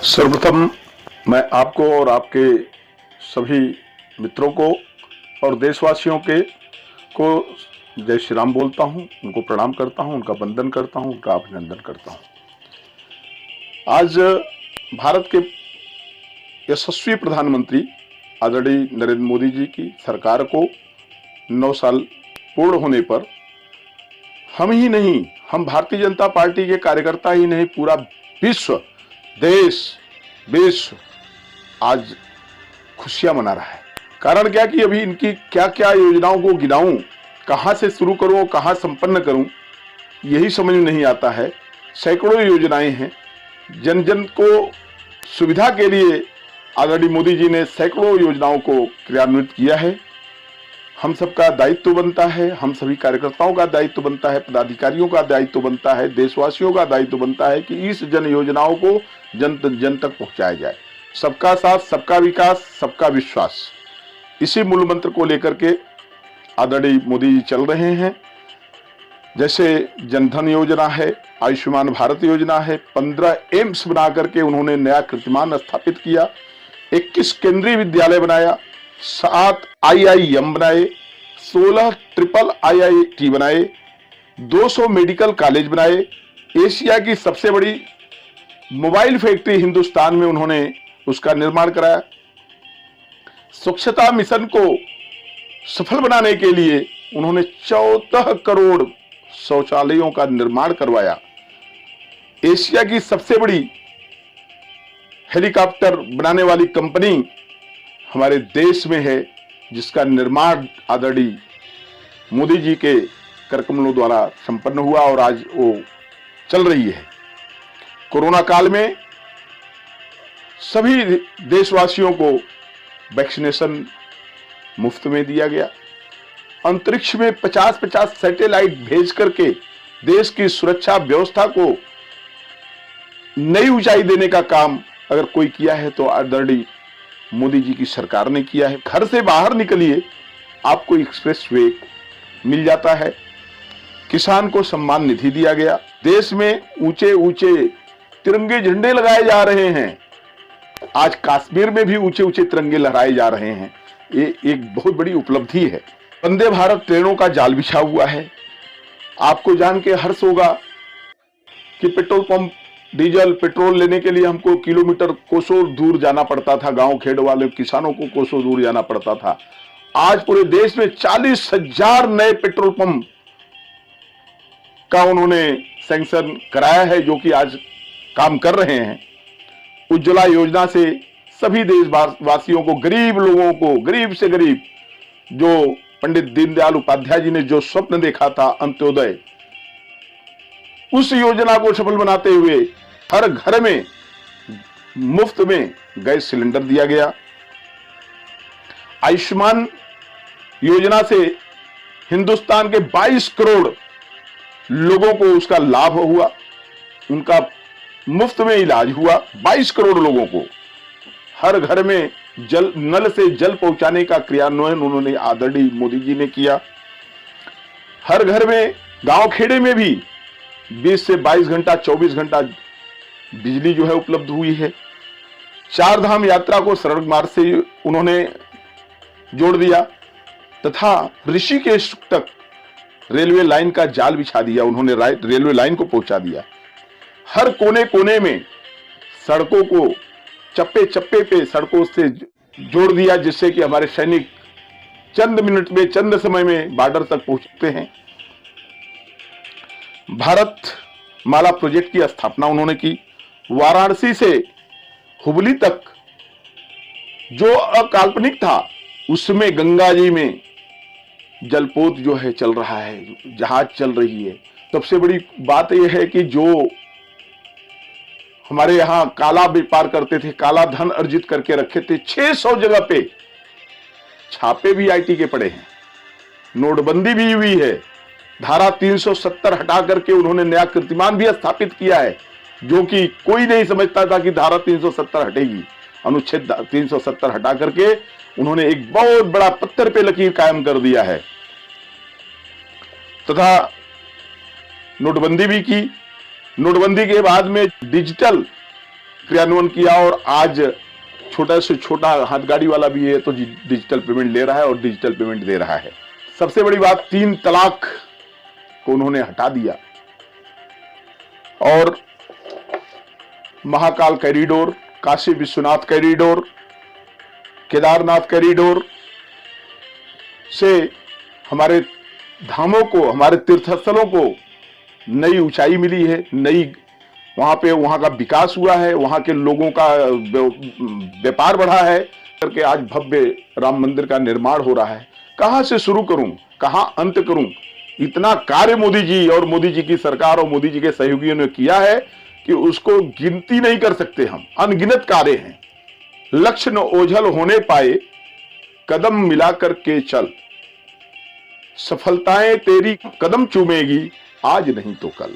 सर्वप्रथम मैं आपको और आपके सभी मित्रों को और देशवासियों को जय श्री राम बोलता हूं, उनको प्रणाम करता हूं, उनका वंदन करता हूं, उनका अभिनंदन करता हूं। आज भारत के यशस्वी प्रधानमंत्री आदरणीय नरेंद्र मोदी जी की सरकार को 9 साल पूर्ण होने पर हम ही नहीं, हम भारतीय जनता पार्टी के कार्यकर्ता ही नहीं, पूरा विश्व, देश, विश्व आज खुशियां मना रहा है। कारण क्या कि अभी इनकी क्या क्या योजनाओं को गिनाऊं, कहां से शुरू करूं, कहां संपन्न करूं, यही समझ में नहीं आता है। सैकड़ों योजनाएं हैं, जन जन को सुविधा के लिए आदरणीय मोदी जी ने सैकड़ों योजनाओं को क्रियान्वित किया है। हम सबका दायित्व बनता है, हम सभी कार्यकर्ताओं का दायित्व बनता है, पदाधिकारियों का दायित्व बनता है, देशवासियों का दायित्व बनता है कि इस जन योजनाओं को जन तक पहुंचाया जाए। सबका साथ, सबका विकास, सबका विश्वास, इसी मूल मंत्र को लेकर के आदरणीय मोदी जी चल रहे हैं। जैसे जनधन योजना है, आयुष्मान भारत योजना है, 15 एम्स बना करके उन्होंने नया कीर्तिमान स्थापित किया, 21 केंद्रीय विद्यालय बनाया, 7 IIM बनाए, 16 ट्रिपल IIT बनाए, 200 मेडिकल कॉलेज बनाए, एशिया की सबसे बड़ी मोबाइल फैक्ट्री हिंदुस्तान में उन्होंने उसका निर्माण कराया। स्वच्छता मिशन को सफल बनाने के लिए उन्होंने 14 करोड़ शौचालयों का निर्माण करवाया। एशिया की सबसे बड़ी हेलीकॉप्टर बनाने वाली कंपनी हमारे देश में है, जिसका निर्माण आदरणीय मोदी जी के करकमलों द्वारा संपन्न हुआ और आज वो चल रही है। कोरोना काल में सभी देशवासियों को वैक्सीनेशन मुफ्त में दिया गया। अंतरिक्ष में 50-50 सैटेलाइट भेज करके देश की सुरक्षा व्यवस्था को नई ऊंचाई देने का काम अगर कोई किया है तो आदरणीय मोदी जी की सरकार ने किया है। घर से बाहर निकलिए, आपको एक्सप्रेस वे मिल जाता है। किसान को सम्मान निधि दिया गया। देश में ऊंचे ऊंचे तिरंगे झंडे लगाए जा रहे हैं। आज कश्मीर में भी ऊंचे ऊंचे तिरंगे लहराए जा रहे हैं। ये एक बहुत बड़ी उपलब्धि है। वंदे भारत ट्रेनों का जाल बिछा हुआ है। आपको जान के हर्ष होगा कि पेट्रोल पंप, डीजल, पेट्रोल लेने के लिए हमको किलोमीटर, कोसों दूर जाना पड़ता था। गांव खेड़ वाले किसानों को कोसों दूर जाना पड़ता था। आज पूरे देश में 40,000 नए पेट्रोल पंप का उन्होंने सैंक्शन कराया है, जो कि आज काम कर रहे हैं। उज्ज्वला योजना से सभी देशवासियों को, गरीब लोगों को, गरीब से गरीब, जो पंडित दीनदयाल उपाध्याय जी ने जो स्वप्न देखा था अंत्योदय, उस योजना को सफल बनाते हुए हर घर में मुफ्त में गैस सिलेंडर दिया गया। आयुष्मान योजना से हिंदुस्तान के 22 करोड़ लोगों को उसका लाभ हुआ, उनका मुफ्त में इलाज हुआ। 22 करोड़ लोगों को हर घर में नल से जल पहुंचाने का क्रियान्वयन उन्होंने आदरणीय मोदी जी ने किया। हर घर में, गांव खेड़े में भी 20 से 22 घंटा, 24 घंटा बिजली जो है उपलब्ध हुई है। 4 धाम यात्रा को सड़क मार्ग से उन्होंने जोड़ दिया तथा ऋषिकेश तक रेलवे लाइन का जाल बिछा दिया। उन्होंने रेलवे लाइन को पहुंचा दिया। हर कोने कोने में सड़कों को चप्पे चप्पे पे सड़कों से जोड़ दिया, जिससे कि हमारे सैनिक चंद मिनट में, चंद समय में बॉर्डर तक पहुंचते हैं। भारत माला प्रोजेक्ट की स्थापना उन्होंने की। वाराणसी से हुबली तक जो अकाल्पनिक था, उसमें गंगा जी में जलपोत जो है चल रहा है, जहाज चल रही है। सबसे बड़ी बात यह है कि जो हमारे यहां काला व्यापार करते थे, काला धन अर्जित करके रखे थे, 600 जगह पे छापे भी IT के पड़े हैं। नोटबंदी भी हुई है। धारा 370 हटा करके उन्होंने नया कीर्तिमान भी स्थापित किया है, जो कि कोई नहीं समझता था कि धारा 370 हटेगी। अनुच्छेद 370 हटा करके उन्होंने एक बहुत बड़ा पत्थर पे लकीर कायम कर दिया है। तथा नोटबंदी भी की। नोटबंदी के बाद में डिजिटल क्रियान्वयन किया और आज छोटा से छोटा हाथ गाड़ी वाला भी है तो डिजिटल पेमेंट ले रहा है और डिजिटल पेमेंट दे रहा है। सबसे बड़ी बात 3 तलाक को उन्होंने हटा दिया और Mahakal corridor, Kashi Vishwanath corridor, Kedarnath corridor से हमारे धामों को, हमारे तीर्थस्थलों को नई ऊंचाई मिली है, नई वहां का विकास हुआ है, वहां के लोगों का व्यापार बढ़ा है करके आज भव्य राम मंदिर का निर्माण हो रहा है। कहां से शुरू करूं, कहां अंत करूं? इतना कार्य मोदी जी और मोदी जी की सरकार और मोदी जी के सहयोगियों ने किया है कि उसको गिनती नहीं कर सकते हम। अनगिनत कार्य हैं। लक्ष्य न ओझल होने पाए, कदम मिलाकर के चल, सफलताएं तेरी कदम चूमेगी, आज नहीं तो कल।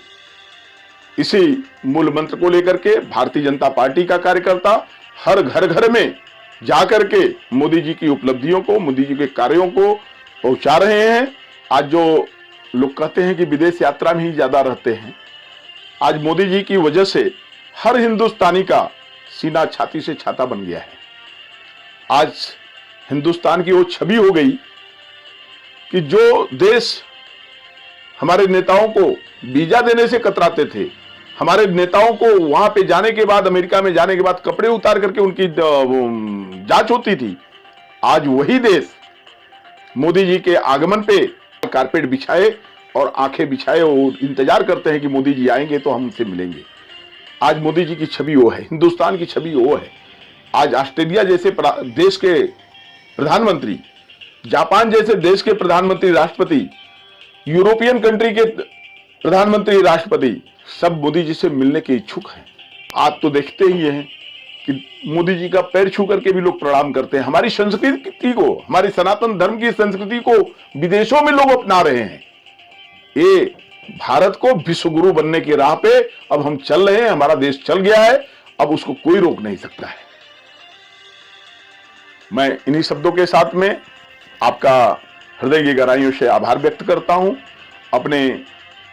इसी मूल मंत्र को लेकर के भारतीय जनता पार्टी का कार्यकर्ता हर घर में जाकर के मोदी जी की उपलब्धियों को, मोदी जी के कार्यों को पहुंचा रहे हैं। आज जो लोग कहते हैं कि विदेश यात्रा में ही ज्यादा रहते हैं, आज मोदी जी की वजह से हर हिंदुस्तानी का सीना छाती से छाता बन गया है। आज हिंदुस्तान की वो छवि हो गई कि जो देश हमारे नेताओं को वीजा देने से कतराते थे, हमारे नेताओं को वहां पे जाने के बाद, अमेरिका में जाने के बाद कपड़े उतार करके उनकी जांच होती थी, आज वही देश मोदी जी के आगमन पे कारपेट बिछाए और आंखें बिछाए और इंतजार करते हैं कि मोदी जी आएंगे तो हम उनसे मिलेंगे। आज मोदी जी की छवि वो है, हिंदुस्तान की छवि वो है। आज ऑस्ट्रेलिया जैसे देश के प्रधानमंत्री, जापान जैसे देश के प्रधानमंत्री राष्ट्रपति, यूरोपियन कंट्री के प्रधानमंत्री राष्ट्रपति सब मोदी जी से मिलने के इच्छुक हैं। आज तो देखते ही हैं कि मोदी जी का पैर छू करके भी लोग प्रणाम करते हैं। हमारी संस्कृति को, हमारी सनातन धर्म की संस्कृति को विदेशों में लोग अपना रहे हैं। ये भारत को विश्वगुरु बनने की राह पे अब हम चल रहे हैं। हमारा देश चल गया है, अब उसको कोई रोक नहीं सकता है। मैं इन्हीं शब्दों के साथ में आपका हृदय की गहराइयों से आभार व्यक्त करता हूं। अपने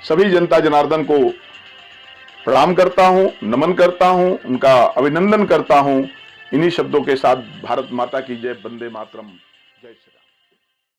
सभी जनता जनार्दन को प्रणाम करता हूं, नमन करता हूं, उनका अभिनंदन करता हूं। इन्हीं शब्दों के साथ भारत माता की जय, वंदे मातरम, जय श्री